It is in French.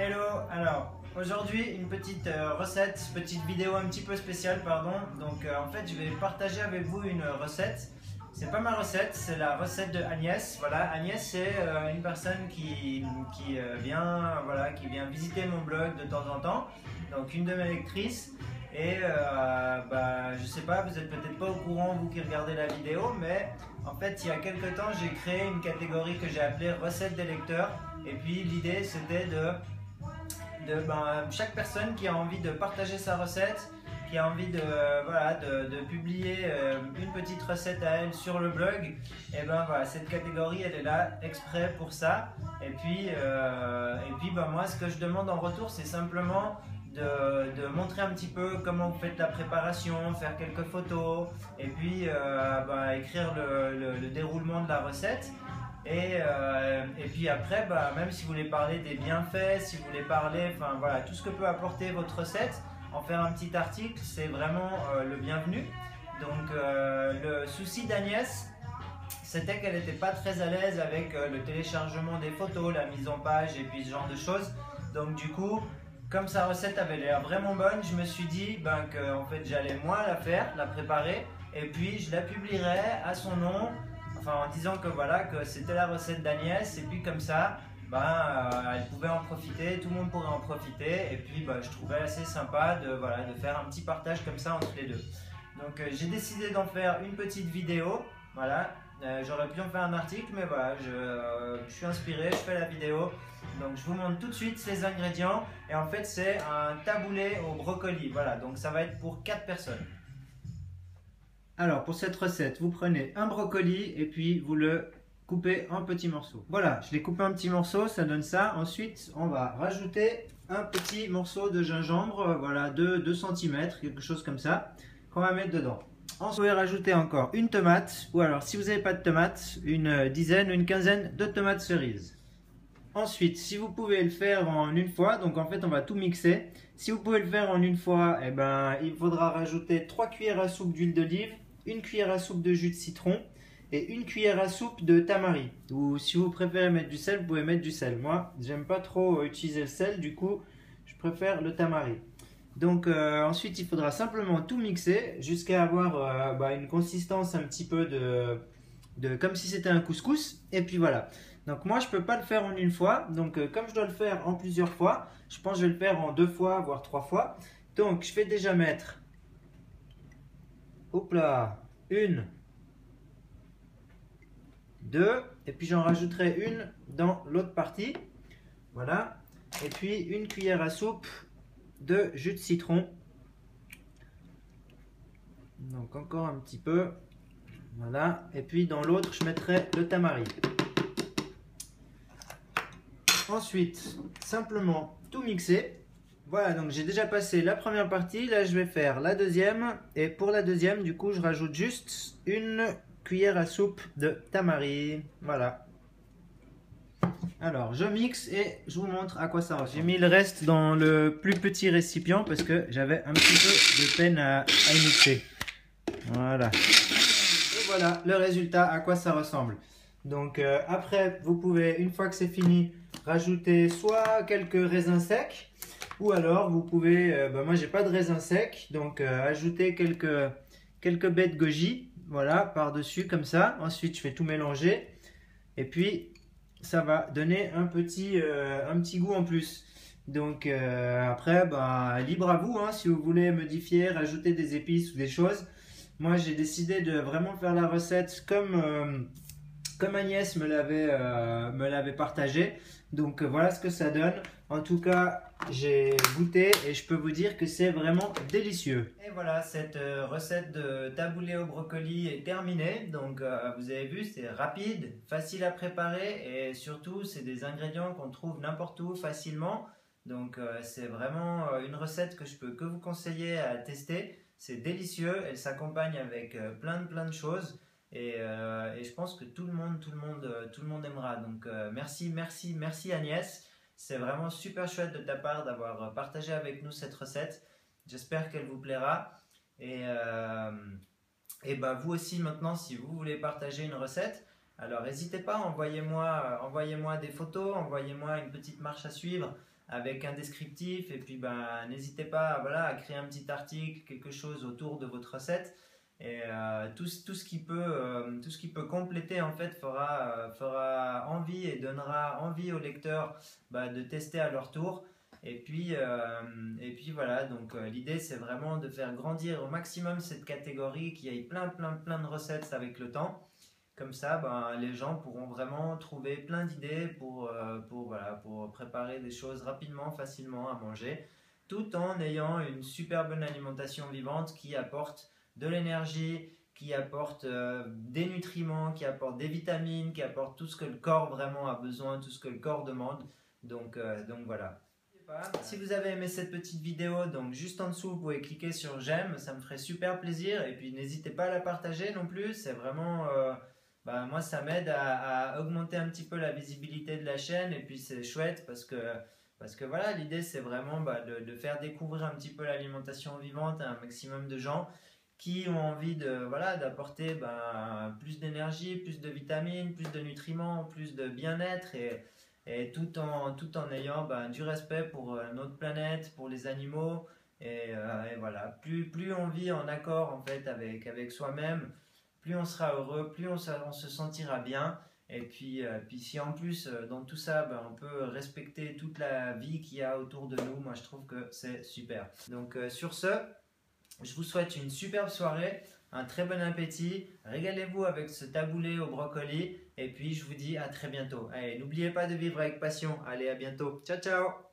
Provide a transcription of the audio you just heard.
Hello, alors aujourd'hui une petite recette, petite vidéo un petit peu spéciale pardon. Donc en fait je vais partager avec vous une recette. C'est pas ma recette, c'est la recette de Agnès. Voilà, Agnès c'est une personne qui vient, voilà, qui vient visiter mon blog de temps en temps. Donc une de mes lectrices. Et je sais pas, vous êtes peut-être pas au courant vous qui regardez la vidéo, mais en fait il y a quelques temps j'ai créé une catégorie que j'ai appelée recette des lecteurs. Et puis l'idée c'était de chaque personne qui a envie de partager sa recette, qui a envie de publier une petite recette à elle sur le blog, et ben voilà, cette catégorie elle est là exprès pour ça. Et puis moi ce que je demande en retour c'est simplement de montrer un petit peu comment vous faites la préparation, faire quelques photos et puis écrire le déroulement de la recette. Et puis après, même si vous voulez parler des bienfaits, si vous voulez parler, enfin voilà, tout ce que peut apporter votre recette, en faire un petit article, c'est vraiment le bienvenu. Donc le souci d'Agnès, c'était qu'elle n'était pas très à l'aise avec le téléchargement des photos, la mise en page et puis ce genre de choses. Donc du coup, comme sa recette avait l'air vraiment bonne, je me suis dit que en fait, j'allais moi la faire, la préparer, et puis je la publierais à son nom. Enfin, en disant que voilà, que c'était la recette d'Agnès, et puis comme ça, elle pouvait en profiter, tout le monde pourrait en profiter, et puis je trouvais assez sympa de faire un petit partage comme ça entre les deux. Donc j'ai décidé d'en faire une petite vidéo, voilà. J'aurais pu en faire un article, mais voilà, je suis inspiré, je fais la vidéo. Donc je vous montre tout de suite ces ingrédients, et en fait c'est un taboulé au brocoli, voilà, donc ça va être pour 4 personnes. Alors pour cette recette, vous prenez un brocoli et puis vous le coupez en petits morceaux. Voilà, je l'ai coupé en petits morceaux, ça donne ça. Ensuite, on va rajouter un petit morceau de gingembre, voilà, de 2 cm, quelque chose comme ça, qu'on va mettre dedans. Ensuite, vous pouvez rajouter encore une tomate, ou alors si vous n'avez pas de tomates, une dizaine, une quinzaine de tomates cerises. Ensuite, si vous pouvez le faire en une fois, donc en fait on va tout mixer. Si vous pouvez le faire en une fois, il faudra rajouter 3 cuillères à soupe d'huile d'olive, une cuillère à soupe de jus de citron et une cuillère à soupe de tamari. Ou si vous préférez mettre du sel, vous pouvez mettre du sel. Moi, j'aime pas trop utiliser le sel, du coup, je préfère le tamari. Donc ensuite, il faudra simplement tout mixer jusqu'à avoir une consistance un petit peu comme si c'était un couscous. Et puis voilà. Donc moi, je peux pas le faire en une fois. Donc comme je dois le faire en plusieurs fois, je pense que je vais le faire en 2 fois, voire 3 fois. Donc je vais déjà mettre, hop là, 1, 2, et puis j'en rajouterai une dans l'autre partie. Voilà. Et puis une cuillère à soupe de jus de citron. Donc encore un petit peu. Voilà. Et puis dans l'autre, je mettrai le tamari. Ensuite, simplement tout mixer. Voilà, donc j'ai déjà passé la première partie. Là, je vais faire la deuxième. Et pour la deuxième, du coup, je rajoute juste une cuillère à soupe de tamari. Voilà. Alors, je mixe et je vous montre à quoi ça ressemble. J'ai mis le reste dans le plus petit récipient parce que j'avais un petit peu de peine à mixer. Voilà. Et voilà le résultat, à quoi ça ressemble. Donc après, vous pouvez, une fois que c'est fini, rajouter soit quelques raisins secs, ou alors vous pouvez, moi j'ai pas de raisins secs, donc ajouter quelques baies de goji, voilà, par-dessus comme ça. Ensuite, je fais tout mélanger, et puis ça va donner un petit goût en plus. Donc après, libre à vous, hein, si vous voulez modifier, rajouter des épices ou des choses. Moi, j'ai décidé de vraiment faire la recette comme Agnès me l'avait partagé. Donc voilà ce que ça donne. En tout cas, j'ai goûté et je peux vous dire que c'est vraiment délicieux. Et voilà, cette recette de taboulé au brocoli est terminée. Donc vous avez vu, c'est rapide, facile à préparer et surtout, c'est des ingrédients qu'on trouve n'importe où facilement. Donc c'est vraiment une recette que je peux que vous conseiller à tester. C'est délicieux, elle s'accompagne avec plein de choses. Et je pense que tout le monde aimera. Donc merci Agnès. C'est vraiment super chouette de ta part d'avoir partagé avec nous cette recette. J'espère qu'elle vous plaira. Et vous aussi maintenant, si vous voulez partager une recette, alors n'hésitez pas, envoyez-moi des photos, envoyez-moi une petite marche à suivre avec un descriptif, et puis ben, n'hésitez pas voilà, à créer un petit article, quelque chose autour de votre recette. Et tout ce qui peut compléter en fait fera envie et donnera envie aux lecteurs de tester à leur tour. Et puis voilà, donc l'idée c'est vraiment de faire grandir au maximum cette catégorie, qu'il y ait plein de recettes avec le temps. Comme ça, les gens pourront vraiment trouver plein d'idées pour préparer des choses rapidement, facilement à manger, tout en ayant une super bonne alimentation vivante qui apporte de l'énergie, qui apporte des nutriments, qui apporte des vitamines, qui apporte tout ce que le corps vraiment a besoin, tout ce que le corps demande. Donc voilà. Si vous avez aimé cette petite vidéo, donc juste en dessous, vous pouvez cliquer sur j'aime, ça me ferait super plaisir. Et puis n'hésitez pas à la partager non plus, c'est vraiment, moi ça m'aide à augmenter un petit peu la visibilité de la chaîne. Et puis c'est chouette parce que voilà, l'idée c'est vraiment de faire découvrir un petit peu l'alimentation vivante à un maximum de gens qui ont envie d'apporter plus d'énergie, plus de vitamines, plus de nutriments, plus de bien-être et tout en ayant du respect pour notre planète, pour les animaux. Et voilà, plus on vit en accord en fait avec soi-même, plus on sera heureux, plus on se sentira bien. Et puis si en plus dans tout ça on peut respecter toute la vie qu'il y a autour de nous, moi je trouve que c'est super. Donc sur ce, je vous souhaite une superbe soirée, un très bon appétit, régalez-vous avec ce taboulé au brocoli et puis je vous dis à très bientôt. Allez, n'oubliez pas de vivre avec passion, allez à bientôt, ciao ciao.